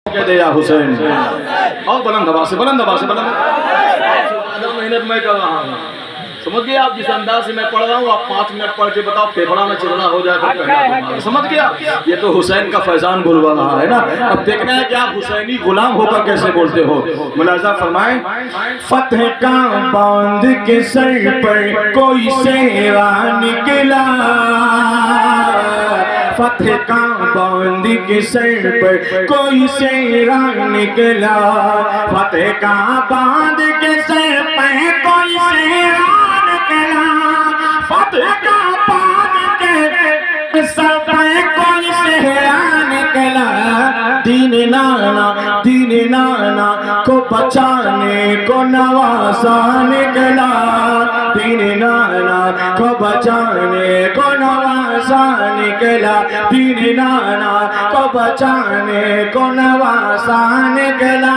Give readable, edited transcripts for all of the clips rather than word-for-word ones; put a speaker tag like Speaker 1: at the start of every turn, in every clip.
Speaker 1: کہہ دے یا حسین اور بلند آواز سے بلند آواز سے محنت میں کر رہا ہوں. سمجھ گئے آپ؟ جس انداز سے میں پڑھ رہا ہوں آپ 5 منٹ پڑھ کے بتاؤ پھیپڑا میں چلنا ہو جائے گا پہلا. سمجھ گیا؟ یہ تو حسین کا فیضان بلوا رہا ہے نا. اب دیکھنا ہے کہ آپ حسینی غلام ہو کر کیسے بولتے ہو. ملاحظہ فرمائیں. فتح کا باندھ کے سر پر کوئی سیرا نکلا، فتح کا باندھ کے سر پر کوئی سیرا نکلا، فتح کا باندھ کے سر پر کوئی سیرا نکلا، فتح کا باندھ کے سر پر کوئی سیرا نکلا. دین نانا کو بچانے کو نواسا نکلا، دین نانا کو بچانے کو نواسا نکلا، دین نانا کو بچانے کو نواسا نکلا،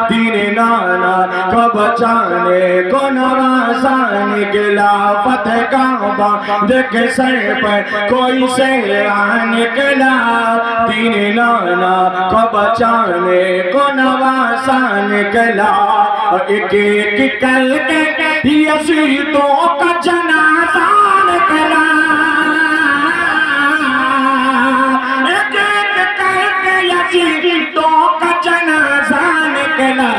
Speaker 1: دین نانا کو بچانے کو نواسا نکلا. فتح کا باندھ کے سر پر کوئی سیرا نکلا، دین نانا کو بچانے کو نواسا نکلا. ایک ایک کر کے یزیدوں کا جنازہ نکلا، ایک ایک کر کے یزیدوں کا جنازہ نکلا.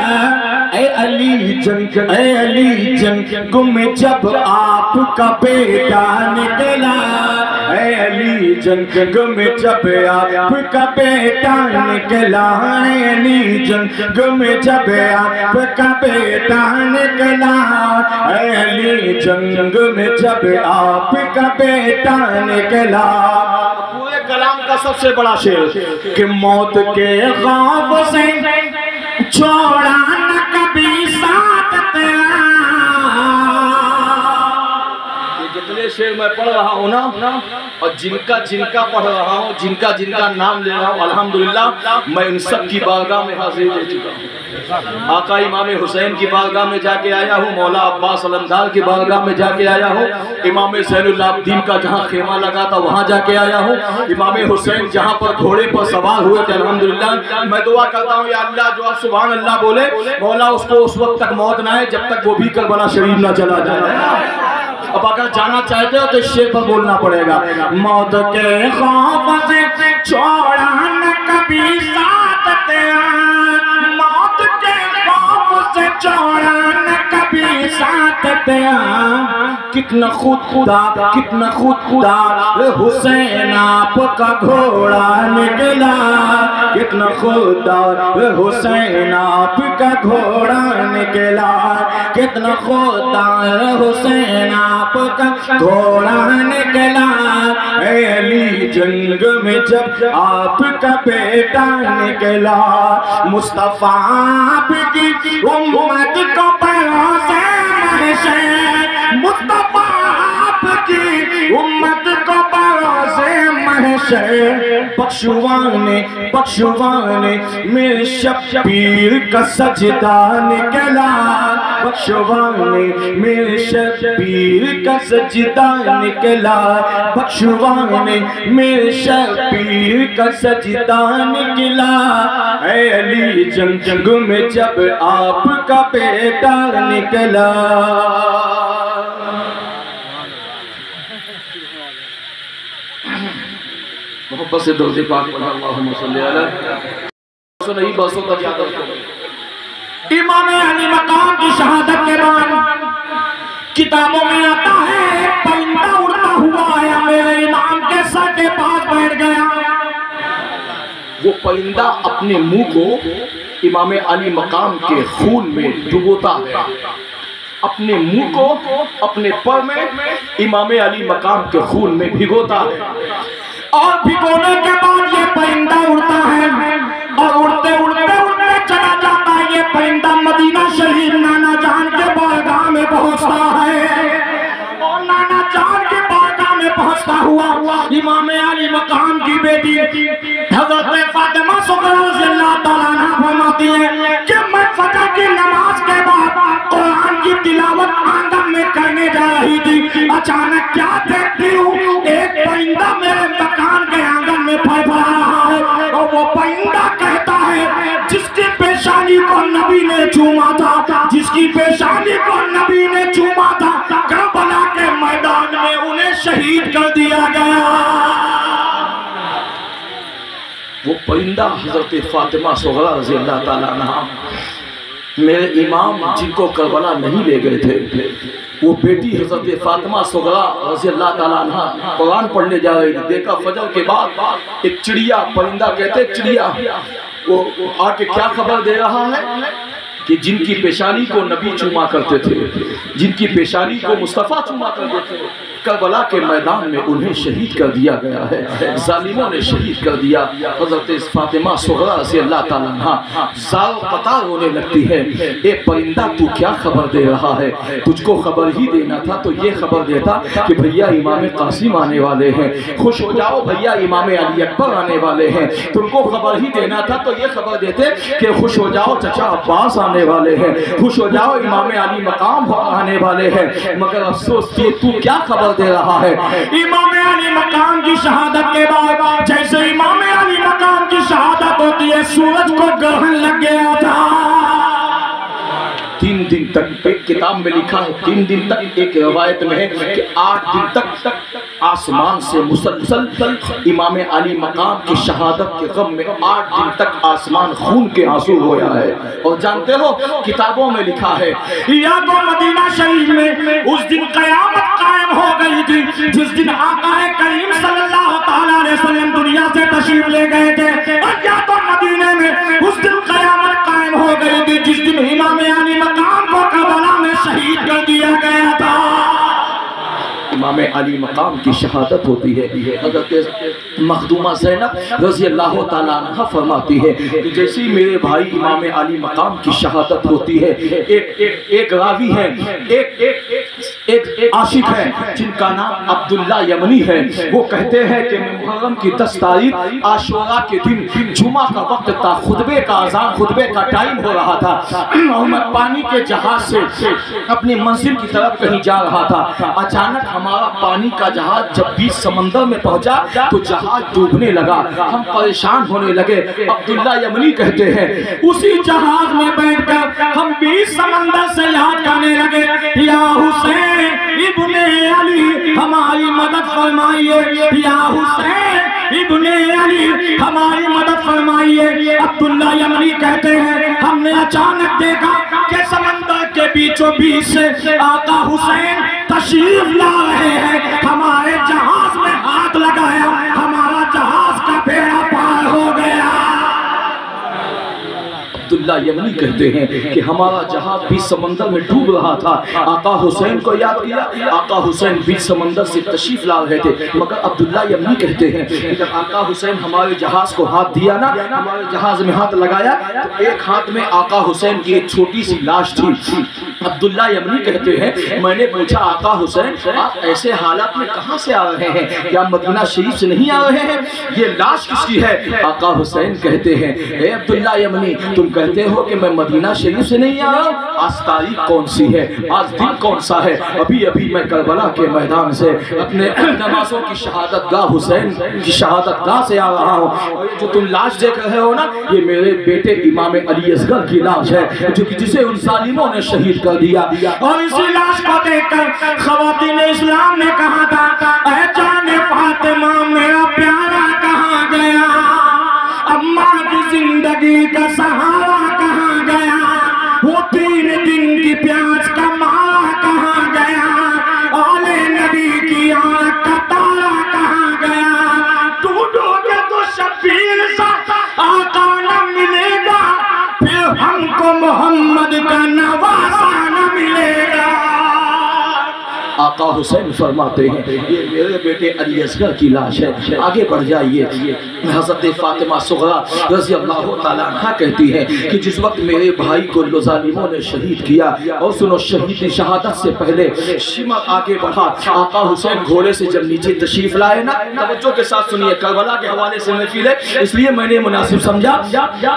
Speaker 1: اے علی جنگ میں جب آپ کا بیٹا نکلا، اے علی جنگ میں جب آپ کا بیٹا نکلا، اے علی جنگ میں جب آپ کا بیٹا نکلا، اے علی جنگ میں جب آپ کا بیٹا نکلا. پورے کلام کا سب سے بڑا شعر کہ موت کے خوف سے چھوڑا نہ کبھی ساتھ تیرا. جتنے شعر میں پڑھ رہا ہوں نا اور جن کا پڑھ رہا ہوں، جن کا نام لے رہا ہوں، الحمدللہ میں ان سب کی بارگاہ میں حاضری دے چکا ہوں. آقا امام حسین کی بارگاہ میں جا کے آیا ہوں، مولا عباس علمدار کی بارگاہ میں جا کے آیا ہوں، امام زین العابدین کا جہاں خیمہ لگا تھا وہاں جا کے آیا ہوں، امام حسین جہاں پر گھوڑے پر سوار ہوئے تھے. الحمدللہ میں دعا کرتا ہوں یا اللہ جو آپ سبحان اللہ بولے مولا اس کو اس وقت تک موت نہ آئے جب تک وہ بھی کربلا شریف نہ چلا جائے. اب اگر جانا چاہتے ہو تو اس شعر پر بولنا پڑے گا. موت کے خوف سے چھوڑا نہ کبھی ساتھ تیرا، موت کے خوف سے چھوڑا نہ کبھی ساتھ تیرا. کتنا خوددار حسین آپ کا گھوڑا نکلا، کتنا خوددار حسین آپ کا گھوڑا نکلا، کتنا خوددار حسین آپ کا گھوڑا نکلا. اے علی جنگ میں جب آپ کا بیٹا نکلا، مصطفیٰ آپ کی امت کو بھروسے محشر، مصطفیٰ آپ کی امت کو بھروسے محشر. بخشوانے میں شبیر کا سجدہ نکلا، بخشوانے میں شبیر کا سجدہ نکلا، بخشوانے میں شبیر کا سجدہ نکلا. اے علی جنگ میں جب آپ کا بیٹا نکلا. محبت سے درود پاک پڑھا اللہم صلی علیہ نہیں بسوں کا زیادہ. امام علی مقام کی شہادت کے بعد کتابوں میں آتا ہے پرندہ اڑتا ہوا آیا میرے امام کے سر کے پاس بیٹھ گیا. وہ پرندہ اپنے منہ کو امام علی مقام کے خون میں ڈبوتا ہے، اپنے منہ کو اپنے پر میں امام علی مقام کے خون میں بھگوتا ہے. اور بھگونے کے بعد یہ پرندہ اڑتا ہے اور اڑتے چلا جاتا ہے. یہ پرندہ مدینہ شریف نانا جان کے بارگاہ میں پہنچتا ہے اور نانا جان کے بارگاہ میں پہنچتا ہوا امام علی مقام کی بیٹی حضرت فاطمہ زہرا رضی اللہ تعالیٰ عنہ فرماتی ہے کہ میں فجر کی نماز کے بعد قرآن کی تلاوت آنگن میں کرنے جا رہی تھی، اچانک کیا دیکھتی ہوں ایک پرندہ میرے مکان کے آنگن میں پھڑ رہا ہے اور وہ پرندہ کہتا ہے پرندہ حضرت فاطمہ صغرا رضی اللہ تعالیٰ عنہ، میرے امام جن کو کربلا نہیں لے گئے تھے، وہ بیٹی حضرت فاطمہ صغرا رضی اللہ تعالیٰ عنہ قرآن پڑھنے جا رہی تھی، دیکھا فجر کے بعد ایک چڑیا، پرندہ کہتے ہیں چڑیا، وہ آ کے کیا خبر دے رہا ہے کہ جن کی پیشانی کو نبی چوما کرتے تھے، جن کی پیشانی کو مصطفیٰ چوما کرتے تھے، کربلا کے میدان میں انہیں شہید کر دیا گیا ہے، ظالموں نے شہید کر دیا۔ حضرت فاطمہ صغرا رضی اللہ تعالیٰ عنہ زار قطار ہونے لگتی ہے، اے پرندہ تو کیا خبر دے رہا ہے؟ تجھ کو خبر ہی دینا تھا تو یہ خبر دیتا کہ بھیا امام قاسم آنے والے ہیں، خوش ہو جاؤ بھیا امام علی اکبر آنے والے ہیں۔ تم کو خبر ہی دینا تھا تو یہ خبر دیتے کہ خوش ہو جاؤ چچا عباس آنے والے ہیں، خوش ہو جاؤ امام علی مقام آنے والے ہیں۔ مگر افسوس کہ تو کیا خبر دے رہا ہے؟ امام علی مقام کی شہادت کے بعد جیسے امام علی مقام کی شہادت ہوتی ہے، سورج کو گرہن لگ گیا تھا۔ 3 دن تک، ایک کتاب میں لکھا ہے 3 دن تک، ایک روایت میں ہے کہ 8 دن تک آسمان سے مسلسل امام علی مقام کی شہادت کے غم میں 8 دن تک آسمان خون کے آنسو ہویا ہے۔ اور جانتے ہو کتابوں میں لکھا ہے یا تو مدینہ شریف میں اس دن قیامت قائم ہو گئی تھی جس دن آقا کریم صلی اللہ تعالیٰ علیہ وسلم دنیا سے تشریف لے گئے تھے، اور یا تو مدینہ میں اس دن قیامت قائم ہو گئی تھی جس دن امام علی مقام کو کربلا میں شہید کر دیا گیا تھا۔ امام علی مقام کی شہادت ہوتی ہے۔ حضرت مخدومہ زینب رضی اللہ تعالیٰ عنہ فرماتی ہے کہ جیسے میرے بھائی امام علی مقام کی شہادت ہوتی ہے، ایک راوی ہے، ایک عاشق ہے جن کا نام عبداللہ یمنی ہے، وہ کہتے ہیں کہ محرم کی 10 تاریخ عاشوراء کے دن جمعہ کا وقت تھا، خطبے کا اذان، خطبے کا ٹائم ہو رہا تھا، اور میں پانی کے جہاز سے اپنی منزل کی طرف کہیں جا رہا تھا۔ اچانک ہمارا پانی کا جہاز جب بیچ سمندر میں پہنچا تو جہاز ڈوبنے لگا، ہم پریشان ہونے لگے۔ عبداللہ یمنی کہتے ہیں اسی جہاز میں بیٹھ کر ہم بیچ سمندر سے یاد کرنے لگے، یا حسین ابن علی ہماری مدد فرمائیے، یا حسین ابن علی ہماری مدد فرمائیے۔ عبداللہ یمنی کہتے ہیں ہم نے اچانک دیکھا کہ سمندر کے بیچوں بیچ سے آقا حسین تشریف لا رہے ہیں، ہمارے جہاز میں ہاتھ لگایا، ہمارا جہاز کا بیڑا پار ہو گیا۔ عبداللہ یمنی کہتے ہیں کہ ہمارا جہاز بیچ سمندر میں ڈوب رہا تھا، آقا حسین کو یاد کیا، آقا حسین بیچ سمندر سے تشریف لا رہے تھے، مگر عبداللہ یمنی کہتے ہیں کہ جب آقا حسین ہمارے جہاز کو ہاتھ دیا نا، ہمارے جہاز میں ہاتھ لگایا تو ایک ہاتھ میں آقا حسین کی ایک چھوٹی سی لاش تھی۔ عبداللہ یمنی کہتے ہیں میں نے پوچھا آقا حسین آپ ایسے حالات میں کہاں سے آ رہے ہیں؟ کیا مدینہ شریف سے نہیں آ رہے ہیں؟ یہ لاش کس کی ہے؟ آقا حسین کہتے ہیں اے عبداللہ یمنی تم کہتے ہو کہ میں مدینہ شریف سے نہیں آ رہا ہوں، آج تاریخ کون سی ہے؟ آج دن کون سا ہے؟ ابھی میں کربلا کے میدان سے اپنے نمازوں کی شہادت گاہ حسین کی شہادت گاہ سے آ رہا ہوں، اور جو تم لاش دیکھ رہے ہو نا یہ میرے بیٹے امام علی اصغر کی لاش ہے جو کہ جسے ان ظالموں نے شہید کر دیا۔ اور اسی لاش کو دیکھ کر خواتین اسلام نے کہا تھا اے جان فاطمہ میرا پیارا کہاں گیا، اماں کی زندگی کا سہارا کہاں گیا، وہ 3 دن کی پیاس کا مارا کہاں گیا، آلے نبی کی آنکھ کا تارا کہاں گیا، ڈھونڈو گے تو شبیر سا آقا نہ ملے گا، پھر ہم کو محمد کا نواسا نہ ملے گا۔ آقا حسین فرماتے ہیں یہ میرے بیٹے علی اصغر کی لاش ہے۔ آگے بڑھ جائیے، حضرت فاطمہ صغرا رضی اللہ تعالیٰ عنہ کہتی ہے کہ جس وقت میرے بھائی کو ظالموں نے شہید کیا، اور سنو شہادت سے پہلے شمع آگے بڑھا، آقا حسین گھوڑے سے جب نیچے تشریف لائے نا، توجہ کے ساتھ سنیے، کربلا کے حوالے سے محفل ہے اس لیے میں نے مناسب سمجھا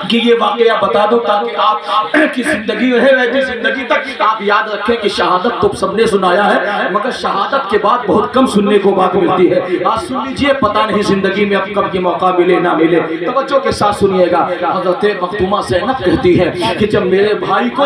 Speaker 1: کہ یہ واقعہ بتا دو تاکہ آپ کی زندگی رہے رہتی زندگی تک آپ یاد رکھیں کہ شہادت تو سب نے سنایا ہے مگر شہادت کے بعد بہت کم سننے کو بات ملتی ہے. آج سن لیجئے, پتہ نہیں زندگی میں اب کب یہ موقع ملے نہ ملے. توجہ کے ساتھ سنیے گا. حضرت مخدومہ زینب کہتی ہے کہ جب میرے بھائی کو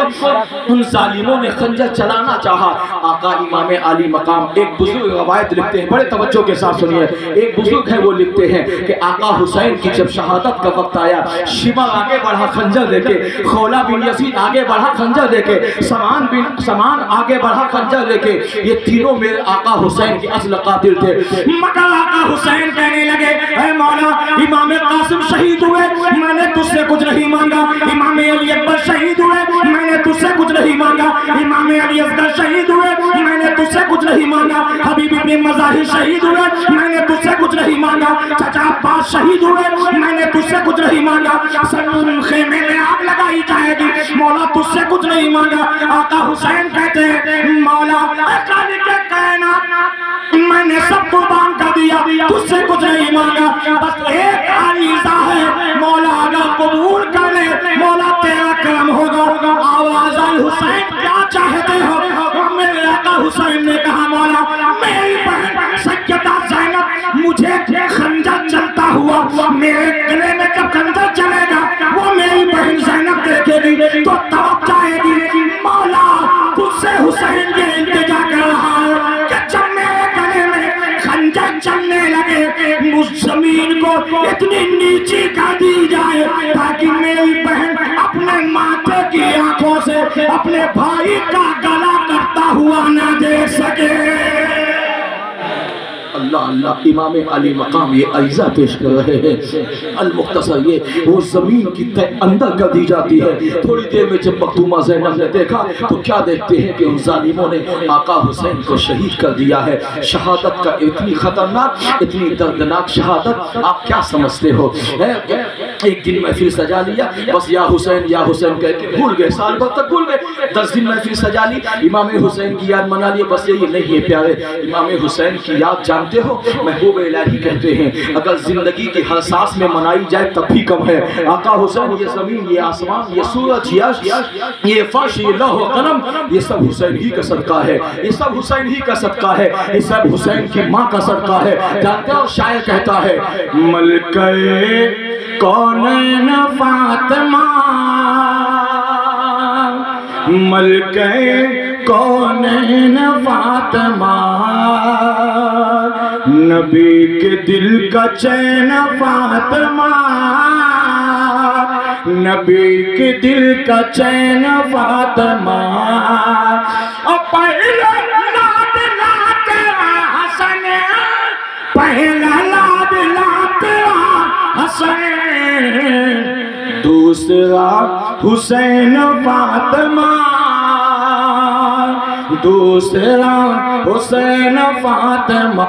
Speaker 1: ان ظالموں نے خنجر چلانا چاہا, آقا امام عالی مقام ایک بزرگ روایت لکھتے ہیں, بڑے توجہ کے ساتھ سنیے. ایک بزرگ ہے وہ لکھتے ہیں کہ آقا حسین کی جب شہادت کا وقت آیا, شمر آگے بڑھا خنجر لے کے, خولا بن یزید آگے بڑھا خنجر لے کے, سمان آگے بڑھا خنجر لے کے, یہ تینوں میرے آقا حسین کے اصل قاتل تھے. مگر آقا حسین کہنے لگے, اے مولا امام قاسم شہید ہوئے, میں نے تجھ سے کچھ نہیں مانگا. امام علی اکبر شہید ہوئے, میں نے تجھ سے کچھ نہیں مانگا. امام علی اصغر شہید ہوئے, میں نے تجھ سے کچھ نہیں مانگا. حبیب ابن مظاہر شہید ہوئے, میں نے تجھ سے کچھ نہیں مانگا. چچا عباس شہید ہوئے, میں نے تجھ سے کچھ نہیں مانگا. سن خیمے میں آگ لگائی جائے گی, مولا تجھ سے کچھ نہیں مانگا. آقا حسین کہتے ہیں, مولا خالق کائنات میں نے سب قربان کر دیا, تجھ سے کچھ نہیں مانگا. بس ایک عریضہ ہے, مولا اگر قبول کر لے, مولا تیرا کرم ہوگا. آواز آئی, حسین کیا چاہتے ہو؟ میرے آقا حسین نے کہا, مولا میری بہن سیدہ زینب مجھے خنجر چلتا ہوا میرے گلے میں جب خنجر چلے گا, وہ میری بہن زینب دیکھے گی تو تڑپ جائے گی. مولا تجھ سے حسین یہ التجا کر رہا ہے کہ جب میرے گلے میں خنجر چلنے لگے, اس زمین کو اتنی نیچی کر دی جائے تاکہ میری بہن اپنے ماتھے کی آنکھوں سے اپنے بھائی کا گلا کرتا ہوا نہ دیکھ سکے. اللہ اللہ, امام علی مقام یہ عریضہ پیش کر رہے ہیں. المختصر یہ وہ زمین کی تہ اندر کر دی جاتی ہے. تھوڑی دیر میں جب مخدومہ زینب نے دیکھا تو کیا دیکھتے ہیں کہ ان ظالموں نے آقا حسین کو شہید کر دیا ہے. شہادت کا اتنی خطرناک, اتنی دردناک شہادت آپ کیا سمجھتے ہو؟ ایک دن محفل سجا لیا, بس یا حسین کہہ کے بھول گئے, سال بھر تک بھول گئے. 10 دن محفل سجا لی, امام حسین کی یاد منا لیے. بس یہی نہیں ہے پیارے, امام حسین کی یاد جانتے ہو محبوب الہی کہتے ہیں اگر زندگی کی ہر سانس میں منائی جائے تب بھی کم ہے. آقا حسین یہ زمین, یہ آسمان, یہ سورج, یہ فرش, یہ لوح و قلم, یہ سب حسین ہی کا صدقہ ہے. یہ سب حسین ہی کا صدقہ ہے. یہ سب حسین کی ماں کا صدقہ ہے. جانتے ہو شاعر کہتا ہے, ملکہ کونین فاطمہ, ملکہ کونین فاطمہ, نبی کے دل کا چین فاطمہ, نبی کے دل کا چین فاطمہ. پہلا لادلا تیرا حسن, پہلا لادلا تیرا حسن, دوسرا حسین فاطمہ, دوسرا حسین فاطمہ.